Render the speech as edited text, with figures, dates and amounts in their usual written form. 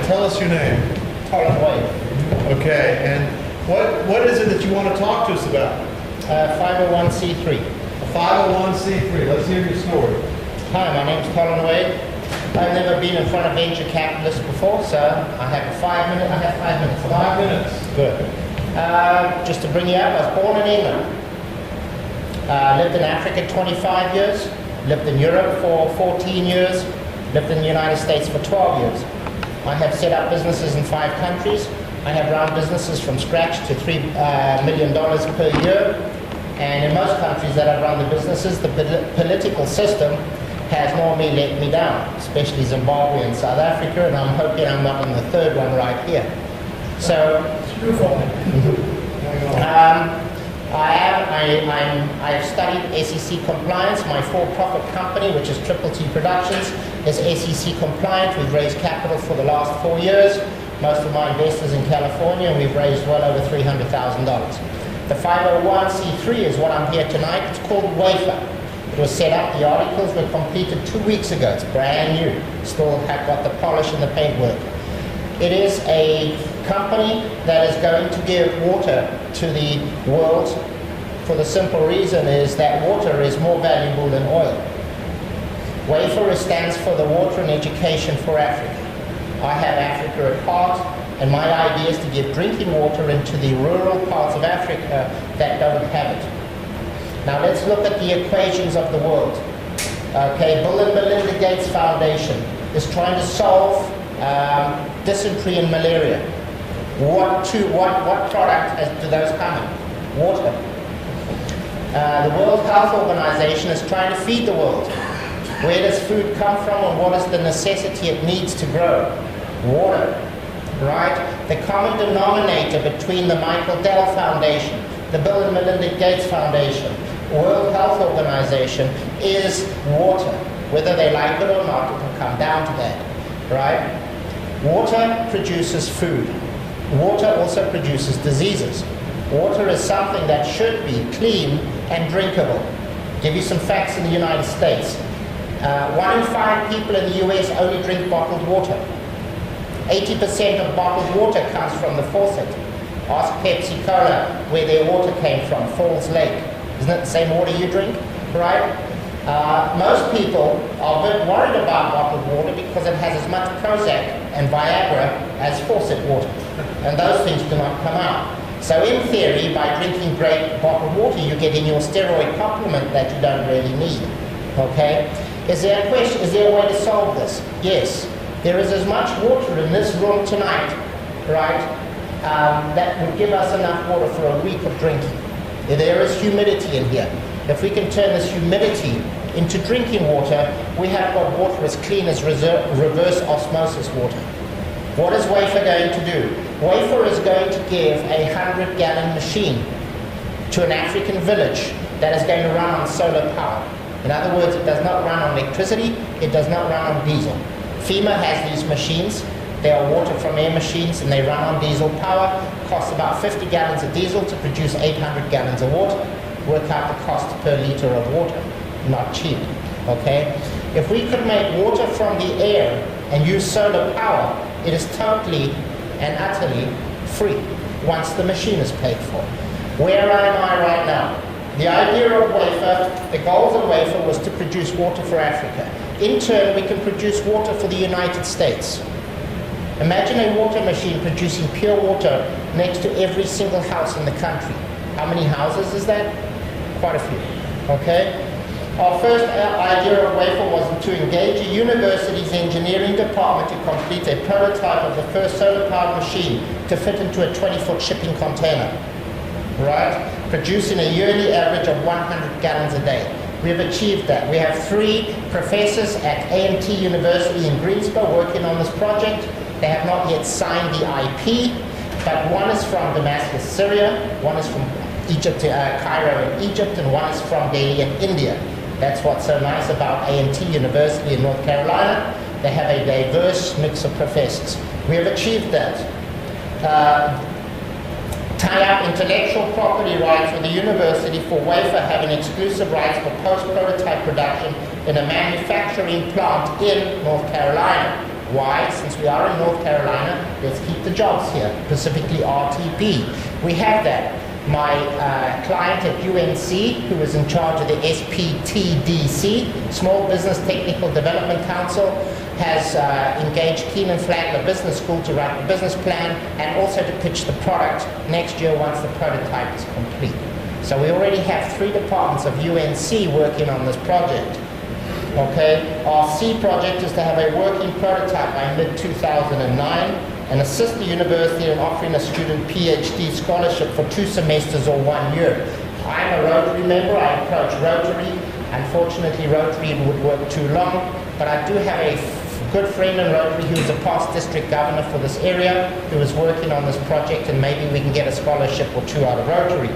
tell us your name. Okay, and what is it that you want to talk to us about? 501c3. 501c3. Let's hear your story. Hi, my name's Colin Wade. I've never been in front of venture capitalists before, so I have 5 minutes. 5 minutes. Good. Just to bring you up, I was born in England. Lived in Africa 25 years. Lived in Europe for 14 years. Lived in the United States for 12 years. I have set up businesses in 5 countries. I have run businesses from scratch to $3 million per year. And in most countries that I've run the businesses, the political system has normally let me down, especially Zimbabwe and South Africa, and I'm hoping I'm not in the third one right here. So, I've studied SEC compliance. My for-profit company, which is Triple T Productions, is SEC compliant. We've raised capital for the last 4 years. Most of my investors in California, and we've raised well over $300,000. The 501c3 is what I'm here tonight. It's called Wafer. It was set up, the articles were completed 2 weeks ago. It's brand new. Still have got the polish and the paintwork. It is a company that is going to give water to the world for the simple reason is that water is more valuable than oil. Wafer stands for the Water and Education for Africa. I have Africa at heart, and my idea is to give drinking water into the rural parts of Africa that don't have it. Now let's look at the equations of the world. Okay, Bill and Melinda Gates Foundation is trying to solve dysentery and malaria. What product do those come in? Water. The World Health Organization is trying to feed the world. Where does food come from, and what is the necessity it needs to grow? Water, right? The common denominator between the Michael Dell Foundation, the Bill and Melinda Gates Foundation, World Health Organization is water. Whether they like it or not, it will come down to that, right? Water produces food. Water also produces diseases. Water is something that should be clean and drinkable. Give you some facts in the United States. 1 in 5 people in the US only drink bottled water. 80% of bottled water comes from the faucet. Ask Pepsi Cola where their water came from, Falls Lake. Isn't it the same water you drink, right? Most people are a bit worried about bottled water because it has as much Prozac and Viagra as faucet water. And those things do not come out. So in theory, by drinking great bottled water, you're getting your steroid complement that you don't really need, okay? Is there a question, is there a way to solve this? Yes. There is as much water in this room tonight, right, that would give us enough water for a week of drinking. There is humidity in here. If we can turn this humidity into drinking water, we have got water as clean as reverse osmosis water. What is Wafer going to do? Wafer is going to give a 100-gallon machine to an African village that is going to run on solar power. In other words, it does not run on electricity, it does not run on diesel. FEMA has these machines. They are water from air machines, and they run on diesel power. Costs about 50 gallons of diesel to produce 800 gallons of water. Work out the cost per liter of water. Not cheap, okay? If we could make water from the air and use solar power, it is totally and utterly free once the machine is paid for. Where am I right now? The idea of Wafer, the goals of Wafer was to produce water for Africa. In turn, we can produce water for the United States. Imagine a water machine producing pure water next to every single house in the country. How many houses is that? Quite a few, okay? Our first idea of Wafer was to engage a university's engineering department to complete a prototype of the first solar-powered machine to fit into a 20-foot shipping container, right? Producing a yearly average of 100 gallons a day. We have achieved that. We have 3 professors at A&T University in Greensboro working on this project. They have not yet signed the IP, but one is from Damascus, Syria, one is from Egypt, Cairo in Egypt, and one is from Delhi in India. That's what's so nice about A&T University in North Carolina. They have a diverse mix of professors. We have achieved that. Tie up intellectual property rights with the university for Wafer having exclusive rights for post-prototype production in a manufacturing plant in North Carolina. Why? Since we are in North Carolina, let's keep the jobs here, specifically RTP. We have that. My client at UNC, who is in charge of the SPTDC, Small Business Technical Development Council, has engaged Keenan Flagler Business School to write the business plan and also to pitch the product next year once the prototype is complete. So we already have 3 departments of UNC working on this project. Okay, our C project is to have a working prototype by mid-2009 and assist the university in offering a student PhD scholarship for 2 semesters or 1 year. I'm a Rotary member. I approached Rotary. Unfortunately, Rotary would work too long, but I do have a good friend in Rotary who is a past district governor for this area who is working on this project, and maybe we can get a scholarship or 2 out of Rotary.